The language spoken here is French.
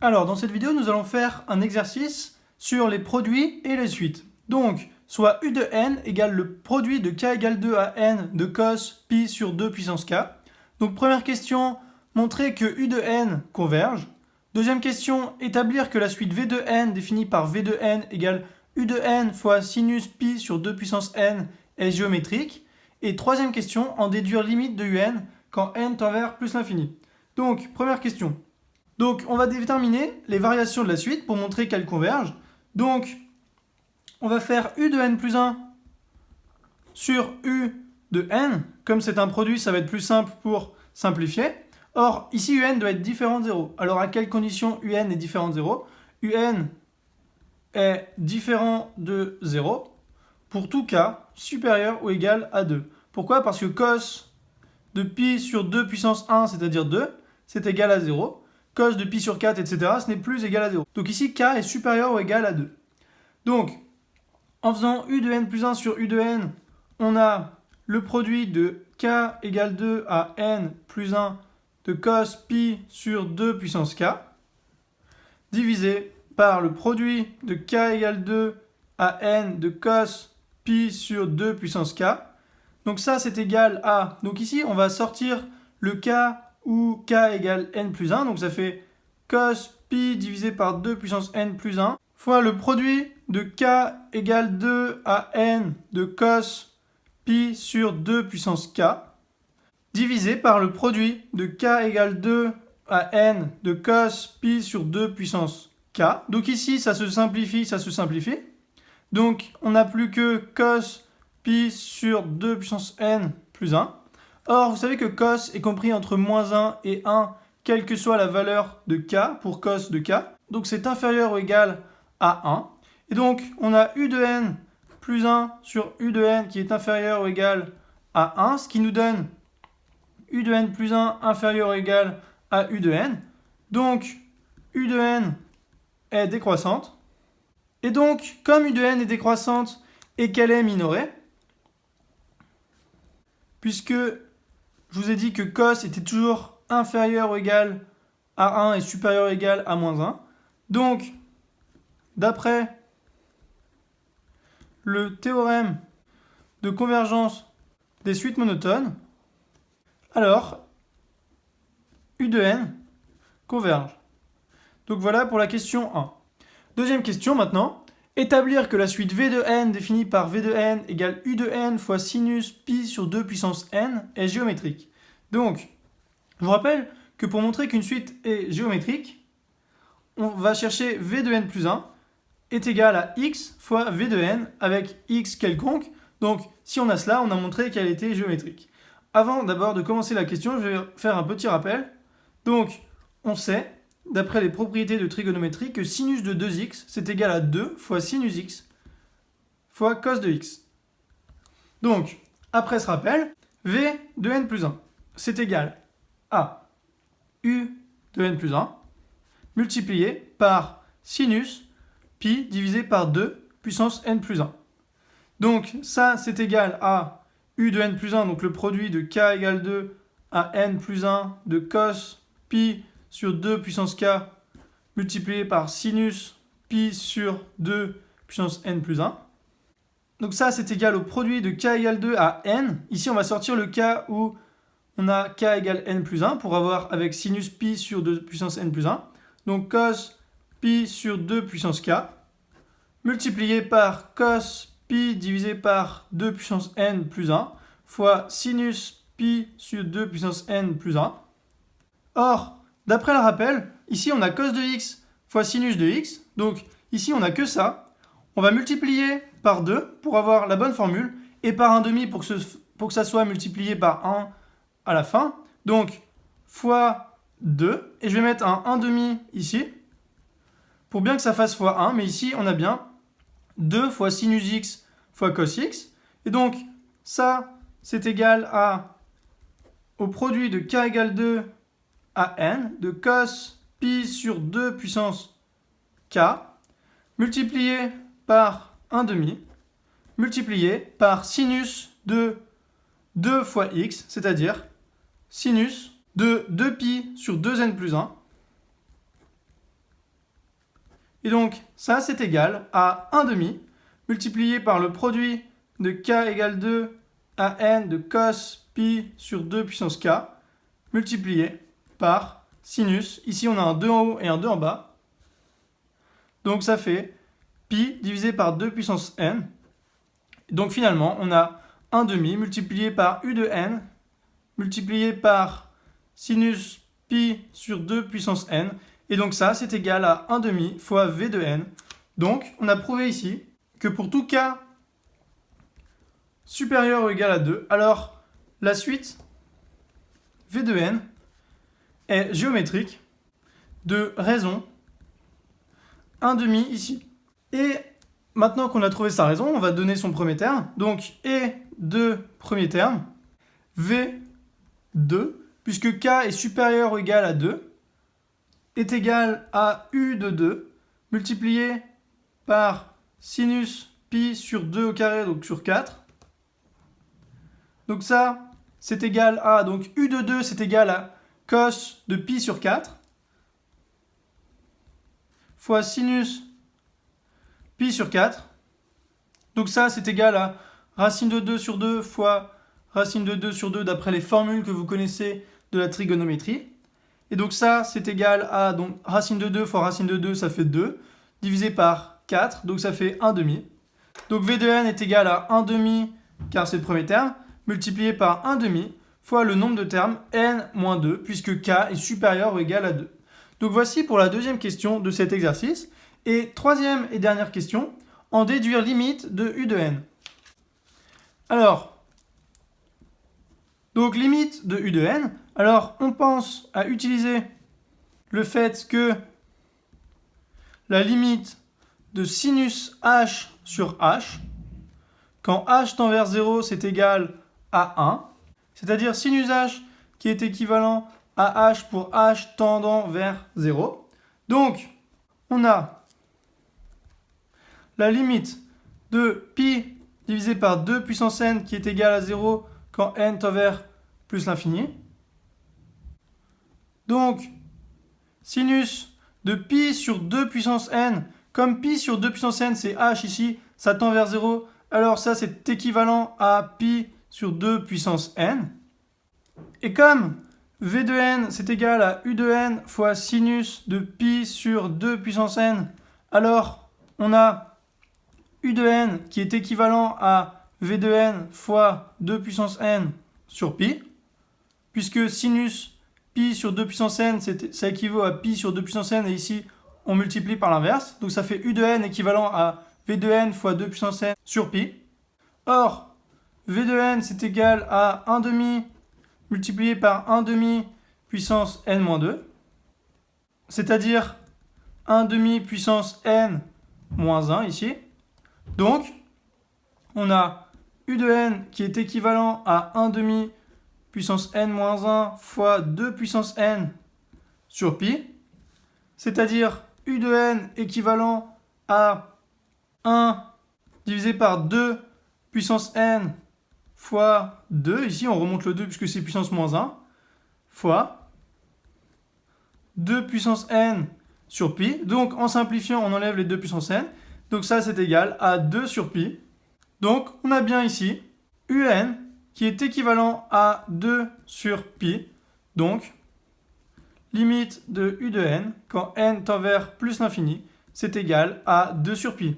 Alors, dans cette vidéo, nous allons faire un exercice sur les produits et les suites. Donc, soit U de n égale le produit de k égale 2 à n de cos pi sur 2 puissance k. Donc, première question, montrer que U de n converge. Deuxième question, établir que la suite V de n définie par V de n égale U de n fois sinus pi sur 2 puissance n est géométrique. Et troisième question, en déduire limite de un quand n tend vers plus l'infini. Donc, première question. Donc, on va déterminer les variations de la suite pour montrer qu'elles convergent. Donc, on va faire U de n plus 1 sur U de n. Comme c'est un produit, ça va être plus simple pour simplifier. Or, ici, un doit être différent de 0. Alors, à quelles conditions un est différent de 0 ? Un est différent de 0 pour tout cas supérieur ou égal à 2. Pourquoi ? Parce que cos de pi sur 2 puissance 1, c'est-à-dire 2, c'est égal à 0. Cos de pi sur 4, etc., ce n'est plus égal à 0. Donc ici, k est supérieur ou égal à 2. Donc, en faisant U de n plus 1 sur U de n, on a le produit de k égale 2 à n plus 1 de cos pi sur 2 puissance k, divisé par le produit de k égale 2 à n de cos pi sur 2 puissance k. Donc ça, c'est égal à... Donc ici, on va sortir le k où k égale n plus 1. Donc ça fait cos pi divisé par 2 puissance n plus 1 fois le produit de k égale 2 à n de cos pi sur 2 puissance k divisé par le produit de k égale 2 à n de cos pi sur 2 puissance k. Donc ici, ça se simplifie, ça se simplifie. Donc on n'a plus que cos pi sur 2 puissance n plus 1. Or, vous savez que cos est compris entre moins 1 et 1, quelle que soit la valeur de k pour cos de k. Donc c'est inférieur ou égal à 1. Et donc, on a U de n plus 1 sur U de n qui est inférieur ou égal à 1, ce qui nous donne U de n plus 1 inférieur ou égal à U de n. Donc, U de n est décroissante. Et donc, comme U de n est décroissante et qu'elle est minorée, puisque je vous ai dit que cos était toujours inférieur ou égal à 1 et supérieur ou égal à moins 1. Donc, d'après le théorème de convergence des suites monotones, alors U de n converge. Donc voilà pour la question 1. Deuxième question maintenant. Établir que la suite V de n définie par V de n égale U de n fois sinus pi sur 2 puissance n est géométrique. Donc, je vous rappelle que pour montrer qu'une suite est géométrique, on va chercher V de n plus 1 est égal à x fois V de n avec x quelconque. Donc, si on a cela, on a montré qu'elle était géométrique. Avant d'abord de commencer la question, je vais faire un petit rappel. Donc, on sait, d'après les propriétés de trigonométrie, que sinus de 2x, c'est égal à 2 fois sinus x fois cos de x. Donc, après ce rappel, V de n plus 1, c'est égal à U de n plus 1 multiplié par sinus pi divisé par 2 puissance n plus 1. Donc, ça, c'est égal à U de n plus 1, donc le produit de k égale 2 à n plus 1 de cos pi sur 2 puissance k multiplié par sinus pi sur 2 puissance n plus 1. Donc ça, c'est égal au produit de k égale 2 à n. Ici, on va sortir le cas où on a k égale n plus 1 pour avoir avec sinus pi sur 2 puissance n plus 1. Donc cos pi sur 2 puissance k multiplié par cos pi divisé par 2 puissance n plus 1 fois sinus pi sur 2 puissance n plus 1. Or, d'après le rappel, ici on a cos de x fois sinus de x. Donc ici on n'a que ça. On va multiplier par 2 pour avoir la bonne formule et par 1,5 pour que ça soit multiplié par 1 à la fin. Donc fois 2. Et je vais mettre un 1,5 ici pour bien que ça fasse fois 1. Mais ici on a bien 2 fois sinus x fois cos x. Et donc ça c'est égal au produit de k égale 2 à n de cos pi sur 2 puissance k multiplié par 1,5 multiplié par sinus de 2 fois x, c'est-à-dire sinus de 2pi sur 2n plus 1 Et donc, ça, c'est égal à 1 demi multiplié par le produit de k égale 2 à n de cos pi sur 2 puissance k, multiplié par sinus. Ici, on a un 2 en haut et un 2 en bas. Donc, ça fait pi divisé par 2 puissance n. Donc, finalement, on a 1 demi multiplié par u de n, multiplié par sinus pi sur 2 puissance n. Et donc ça, c'est égal à 1 demi fois v de n. Donc, on a prouvé ici que pour tout k supérieur ou égal à 2, alors la suite v de n est géométrique de raison 1 demi ici. Et maintenant qu'on a trouvé sa raison, on va donner son premier terme. Donc, et de premier terme, v2, puisque k est supérieur ou égal à 2, est égal à u de 2 multiplié par sinus pi sur 2 au carré, donc sur 4. Donc ça, c'est égal à, donc u de 2, c'est égal à cos de pi sur 4 fois sinus pi sur 4. Donc ça, c'est égal à racine de 2 sur 2 fois racine de 2 sur 2 d'après les formules que vous connaissez de la trigonométrie. Et donc ça, c'est égal à donc, racine de 2 fois racine de 2, ça fait 2, divisé par 4, donc ça fait 1 demi. Donc v de n est égal à 1 demi, car c'est le premier terme, multiplié par 1 demi, fois le nombre de termes n moins 2, puisque k est supérieur ou égal à 2. Donc voici pour la deuxième question de cet exercice. Et troisième et dernière question, en déduire limite de u de n. Alors, donc limite de u de n, alors on pense à utiliser le fait que la limite de sinus h sur h, quand h tend vers 0, c'est égal à 1, c'est-à-dire sinus h qui est équivalent à h pour h tendant vers 0. Donc, on a la limite de pi divisé par 2 puissance n qui est égal à 0 quand n tend vers plus l'infini. Donc, sinus de pi sur 2 puissance n, comme pi sur 2 puissance n, c'est h ici, ça tend vers 0, alors ça, c'est équivalent à pi sur 2 puissance n. Et comme v de n, c'est égal à u de n fois sinus de pi sur 2 puissance n, alors on a u de n qui est équivalent à v de n fois 2 puissance n sur pi, puisque sinus pi sur 2 puissance n, ça équivaut à pi sur 2 puissance n, et ici, on multiplie par l'inverse. Donc ça fait u de n équivalent à v de n fois 2 puissance n sur pi. Or, v de n, c'est égal à 1 demi multiplié par 1 demi puissance n moins 2, c'est-à-dire 1 demi puissance n moins 1 ici. Donc, on a u de n qui est équivalent à 1 demi puissance n moins 1 fois 2 puissance n sur pi, c'est-à-dire u de n équivalent à 1 divisé par 2 puissance n fois 2, ici on remonte le 2 puisque c'est puissance moins 1, fois 2 puissance n sur pi. Donc en simplifiant, on enlève les 2 puissance n. Donc ça, c'est égal à 2 sur pi. Donc on a bien ici un qui est équivalent à 2 sur pi. Donc, limite de u de n, quand n tend vers plus l'infini, c'est égal à 2 sur pi.